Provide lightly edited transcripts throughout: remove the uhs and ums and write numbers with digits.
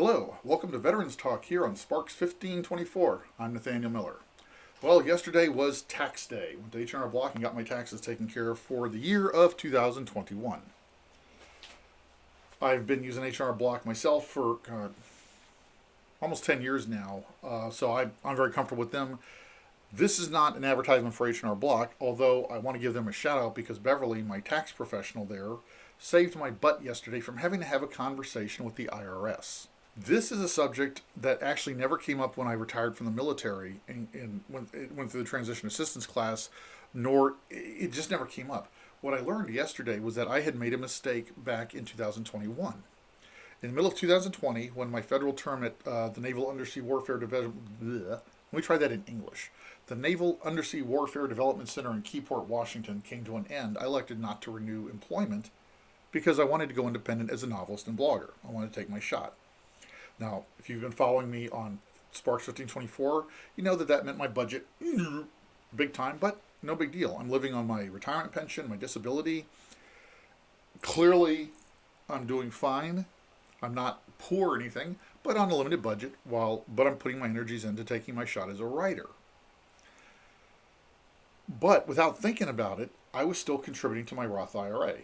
Hello, welcome to Veterans Talk here on Sparks 1524. I'm Nathaniel Miller. Well, yesterday was tax day. Went to H&R Block and got my taxes taken care of for the year of 2021. I've been using H&R Block myself for almost 10 years now, so I'm very comfortable with them. This is not an advertisement for H&R Block, although I want to give them a shout out because Beverly, my tax professional there, saved my butt yesterday from having to have a conversation with the IRS. This is a subject that actually never came up when I retired from the military and when it went through the transition assistance class, nor it just never came up. What I learned yesterday was that I had made a mistake back in 2021. In the middle of 2020, when my federal term at the Naval Undersea Warfare Development, let me try that in English. The Naval Undersea Warfare Development Center in Keyport, Washington came to an end. I elected not to renew employment because I wanted to go independent as a novelist and blogger. I wanted to take my shot. Now, if you've been following me on Sparks 1524, you know that meant my budget big time, but no big deal. I'm living on my retirement pension, my disability. Clearly, I'm doing fine. I'm not poor or anything, but on a limited budget, but I'm putting my energies into taking my shot as a writer. But without thinking about it, I was still contributing to my Roth IRA.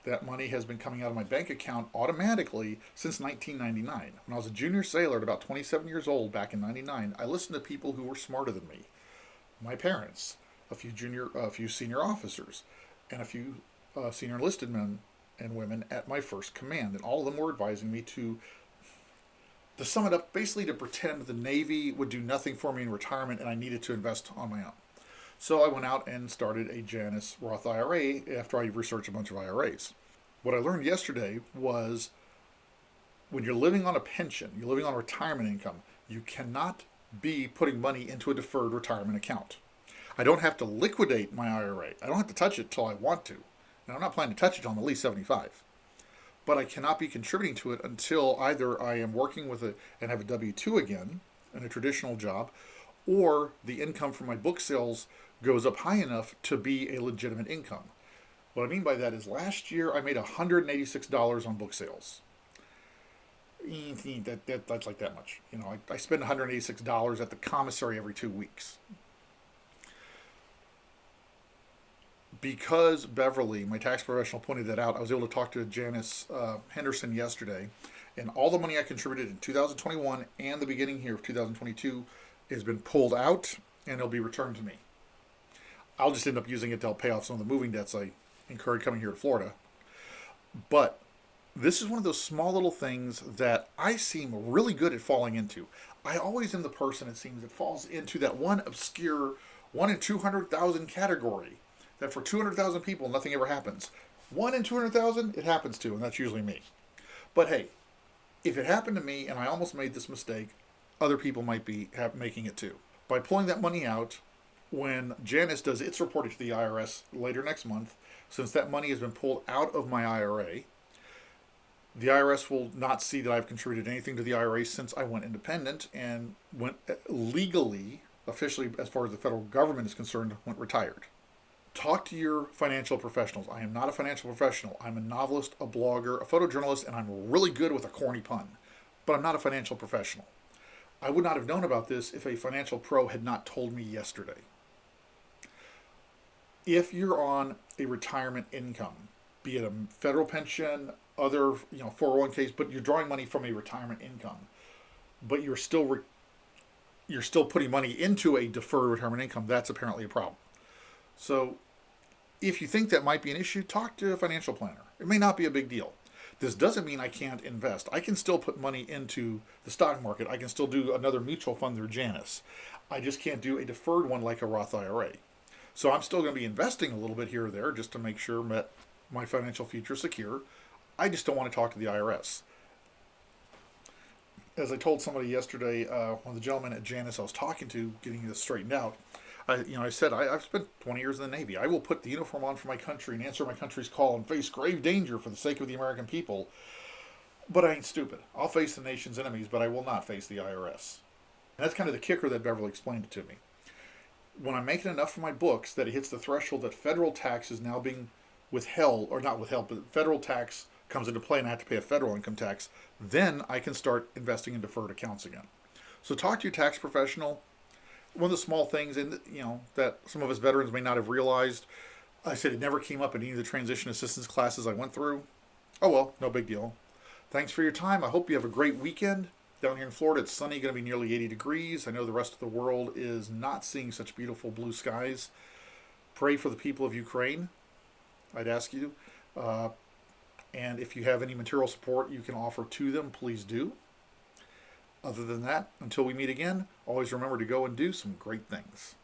That money has been coming out of my bank account automatically since 1999. When I was a junior sailor at about 27 years old back in 99, I listened to people who were smarter than me. My parents, a few senior officers, and a few senior enlisted men and women at my first command. And all of them were advising me to sum it up, basically to pretend the Navy would do nothing for me in retirement and I needed to invest on my own. So I went out and started a Janus Roth IRA after I researched a bunch of IRAs. What I learned yesterday was when you're living on a pension, you're living on retirement income, you cannot be putting money into a deferred retirement account. I don't have to liquidate my IRA. I don't have to touch it till I want to. And I'm not planning to touch it until I'm at least 75. But I cannot be contributing to it until either I am working with and have a W-2 again in a traditional job, or the income from my book sales goes up high enough to be a legitimate income. What I mean by that is last year I made $186 on book sales. That's like that much. You know, I spend $186 at the commissary every 2 weeks. Because Beverly, my tax professional, pointed that out, I was able to talk to Janice Henderson yesterday, and all the money I contributed in 2021 and the beginning here of 2022 has been pulled out and it'll be returned to me. I'll just end up using it to help pay off some of the moving debts I incurred coming here to Florida. But this is one of those small little things that I seem really good at falling into. I always am the person, it seems, that falls into that one obscure 1 in 200,000 category that for 200,000 people, nothing ever happens. 1 in 200,000, it happens to, and that's usually me. But hey, if it happened to me and I almost made this mistake, other people might be making it too. By pulling that money out, when Janus does its reporting to the IRS later next month, since that money has been pulled out of my IRA, the IRS will not see that I've contributed anything to the IRA since I went independent and went legally, officially, as far as the federal government is concerned, went retired. Talk to your financial professionals. I am not a financial professional. I'm a novelist, a blogger, a photojournalist, and I'm really good with a corny pun. But I'm not a financial professional. I would not have known about this if a financial pro had not told me yesterday. If you're on a retirement income, be it a federal pension, other 401ks, but you're drawing money from a retirement income, but you're still putting money into a deferred retirement income, that's apparently a problem. So if you think that might be an issue, talk to a financial planner. It may not be a big deal. This doesn't mean I can't invest. I can still put money into the stock market. I can still do another mutual fund through Janus. I just can't do a deferred one like a Roth IRA. So I'm still going to be investing a little bit here or there just to make sure that my financial future is secure. I just don't want to talk to the IRS. As I told somebody yesterday, one of the gentlemen at Janus I was talking to, getting this straightened out, I said, I've spent 20 years in the Navy. I will put the uniform on for my country and answer my country's call and face grave danger for the sake of the American people. But I ain't stupid. I'll face the nation's enemies, but I will not face the IRS. And that's kind of the kicker that Beverly explained it to me. When I'm making enough for my books that it hits the threshold that federal tax is now being withheld, or not withheld, but federal tax comes into play and I have to pay a federal income tax, then I can start investing in deferred accounts again. So talk to your tax professional. One of the small things, and that some of us veterans may not have realized, I said it never came up in any of the transition assistance classes I went through. Oh well, no big deal. Thanks for your time. I hope you have a great weekend. Down here in Florida, it's sunny, going to be nearly 80 degrees. I know the rest of the world is not seeing such beautiful blue skies. Pray for the people of Ukraine, I'd ask you. And if you have any material support you can offer to them, please do. Other than that, until we meet again, always remember to go and do some great things.